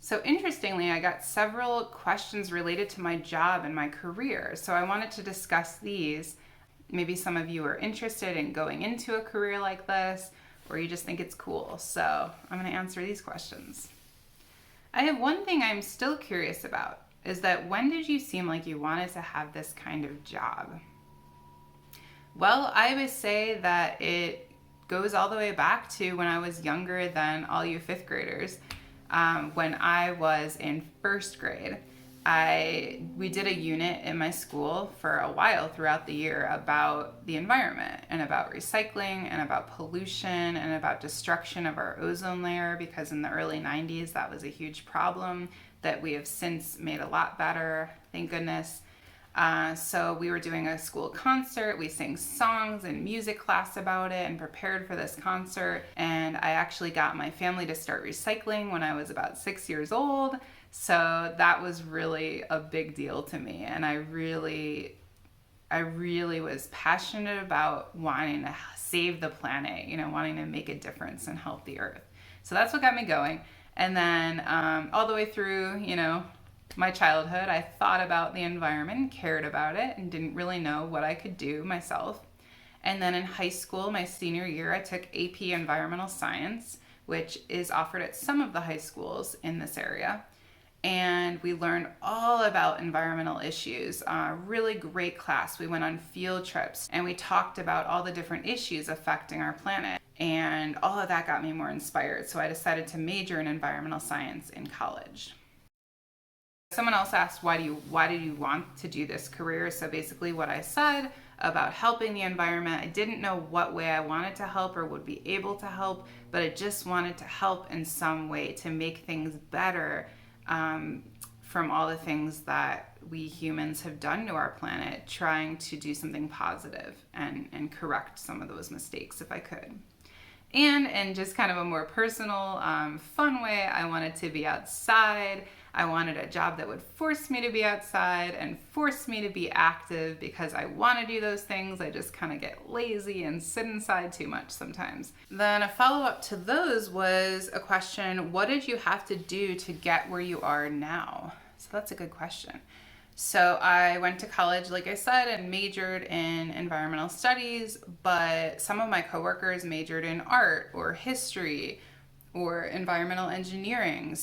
So interestingly, I got several questions related to my job and my career. So I wanted to discuss these. Maybe some of you are interested in going into a career like this, or you just think it's cool. So I'm going to answer these questions. I have one thing I'm still curious about is that when did you seem like you wanted to have this kind of job? Well, I would say that it goes all the way back to when I was younger than all you fifth graders. When I was in first grade, we did a unit in my school for a while throughout the year about the environment and about recycling and about pollution and about destruction of our ozone layer, because in the early 90s that was a huge problem that we have since made a lot better, thank goodness. So we were doing a school concert. We sang songs in music class about it and prepared for this concert. And I actually got my family to start recycling when I was about 6 years old. So that was really a big deal to me. And I really was passionate about wanting to save the planet, wanting to make a difference and help the earth. So that's what got me going. And then all the way through, my childhood, I thought about the environment, cared about it, and didn't really know what I could do myself. And then in high school, my senior year, I took AP Environmental Science, which is offered at some of the high schools in this area. And we learned all about environmental issues. Really great class. We went on field trips and we talked about all the different issues affecting our planet. And all of that got me more inspired. So I decided to major in environmental science in college. Someone else asked, why did you want to do this career? So basically what I said about helping the environment, I didn't know what way I wanted to help or would be able to help, but I just wanted to help in some way to make things better from all the things that we humans have done to our planet, trying to do something positive and correct some of those mistakes if I could. And in just kind of a more personal, fun way, I wanted to be outside. I wanted a job that would force me to be outside and force me to be active, because I want to do those things. I just kind of get lazy and sit inside too much sometimes. Then a follow-up to those was a question, what did you have to do to get where you are now? So that's a good question. So I went to college, like I said, and majored in environmental studies, but some of my coworkers majored in art or history or environmental engineering,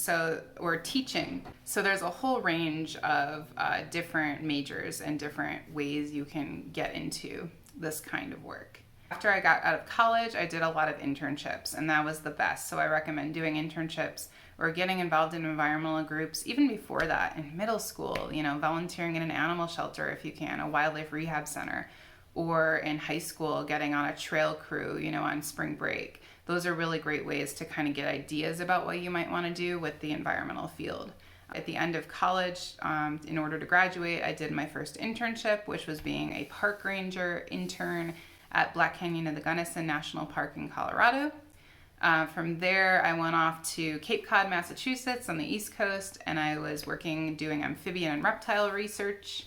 or teaching. So there's a whole range of different majors and different ways you can get into this kind of work. After I got out of college, I did a lot of internships, and that was the best. So I recommend doing internships or getting involved in environmental groups. Even before that, in middle school, volunteering in an animal shelter if you can, a wildlife rehab center, or in high school, getting on a trail crew, on spring break. Those are really great ways to kind of get ideas about what you might want to do with the environmental field. At the end of college, in order to graduate, I did my first internship, which was being a park ranger intern at Black Canyon of the Gunnison National Park in Colorado. From there, I went off to Cape Cod, Massachusetts on the East Coast, and I was doing amphibian and reptile research.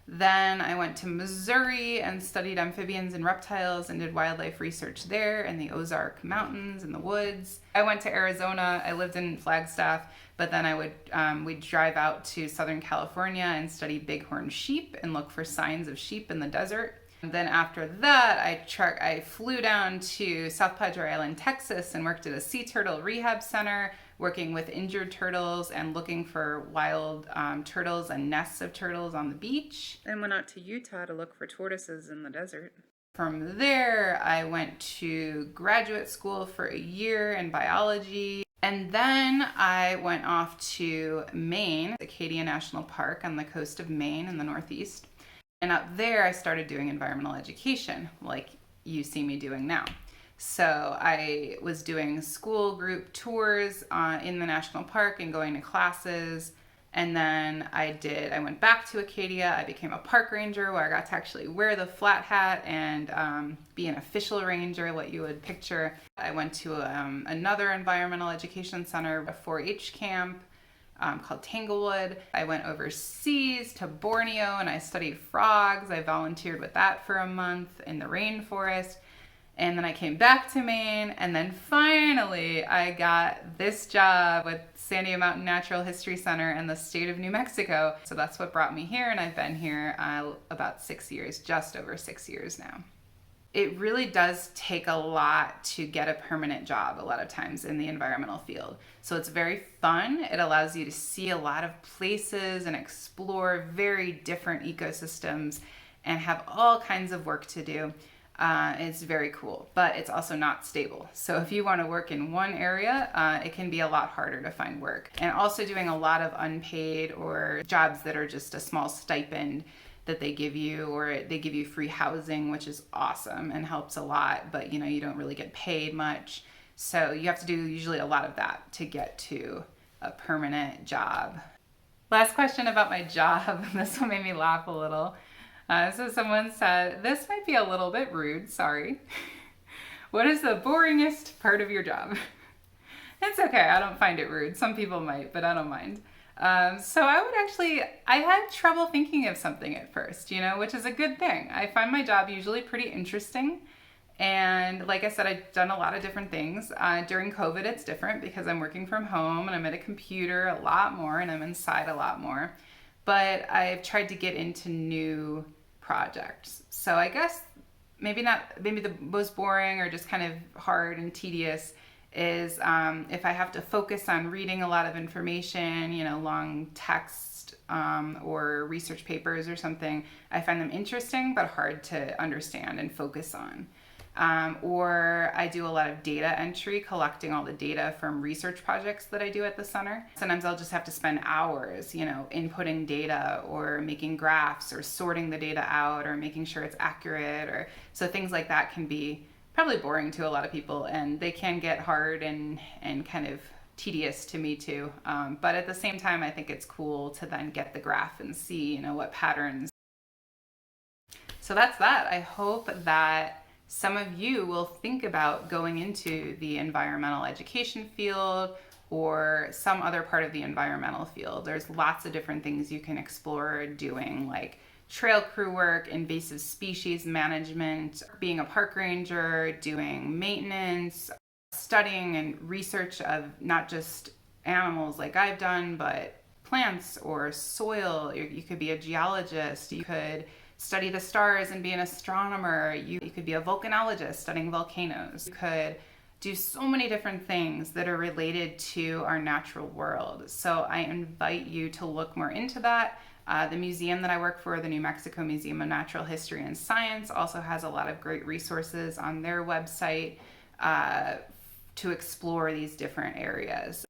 Then I went to Missouri and studied amphibians and reptiles and did wildlife research there in the Ozark Mountains in the woods. I went to Arizona. I lived in Flagstaff, but then we'd drive out to Southern California and study bighorn sheep and look for signs of sheep in the desert. And then after that, I flew down to South Padre Island, Texas, and worked at a sea turtle rehab center, working with injured turtles and looking for wild turtles and nests of turtles on the beach. Then went out to Utah to look for tortoises in the desert. From there, I went to graduate school for a year in biology. And then I went off to Maine, Acadia National Park on the coast of Maine in the Northeast. And up there, I started doing environmental education, like you see me doing now. So I was doing school group tours in the national park and going to classes. And then I went back to Acadia. I became a park ranger, where I got to actually wear the flat hat and be an official ranger, what you would picture. I went to another environmental education center, a 4-H camp, called Tanglewood. I went overseas to Borneo and I studied frogs. I volunteered with that for a month in the rainforest. And then I came back to Maine, and then finally I got this job with Sandia Mountain Natural History Center in the state of New Mexico. So that's what brought me here, and I've been here about 6 years, just over 6 years now. It really does take a lot to get a permanent job a lot of times in the environmental field. So it's very fun. It allows you to see a lot of places and explore very different ecosystems and have all kinds of work to do. It's very cool, but it's also not stable. So if you want to work in one area, it can be a lot harder to find work. And also doing a lot of unpaid or jobs that are just a small stipend that they give you, or they give you free housing, which is awesome and helps a lot, but you don't really get paid much. So you have to do usually a lot of that to get to a permanent job. Last question about my job. This one made me laugh a little. So someone said, this might be a little bit rude, sorry. What is the boringest part of your job? It's okay, I don't find it rude. Some people might, but I don't mind. So I had trouble thinking of something at first, which is a good thing. I find my job usually pretty interesting. And like I said, I've done a lot of different things. During COVID, it's different because I'm working from home and I'm at a computer a lot more and I'm inside a lot more. But I've tried to get into new projects. So I guess maybe the most boring or just kind of hard and tedious is if I have to focus on reading a lot of information, long text or research papers or something. I find them interesting but hard to understand and focus on. Or I do a lot of data entry, collecting all the data from research projects that I do at the center. Sometimes I'll just have to spend hours, inputting data or making graphs or sorting the data out or making sure it's accurate. So things like that can be probably boring to a lot of people, and they can get hard and kind of tedious to me too. But at the same time, I think it's cool to then get the graph and see, what patterns. So that's that. I hope that some of you will think about going into the environmental education field or some other part of the environmental field. There's lots of different things you can explore doing, like trail crew work, invasive species management, being a park ranger, doing maintenance, studying and research of not just animals like I've done, but plants or soil. You could be a geologist. You could study the stars and be an astronomer. You could be a volcanologist studying volcanoes. You could do so many different things that are related to our natural world. So I invite you to look more into that. The museum that I work for, the New Mexico Museum of Natural History and Science, also has a lot of great resources on their website to explore these different areas.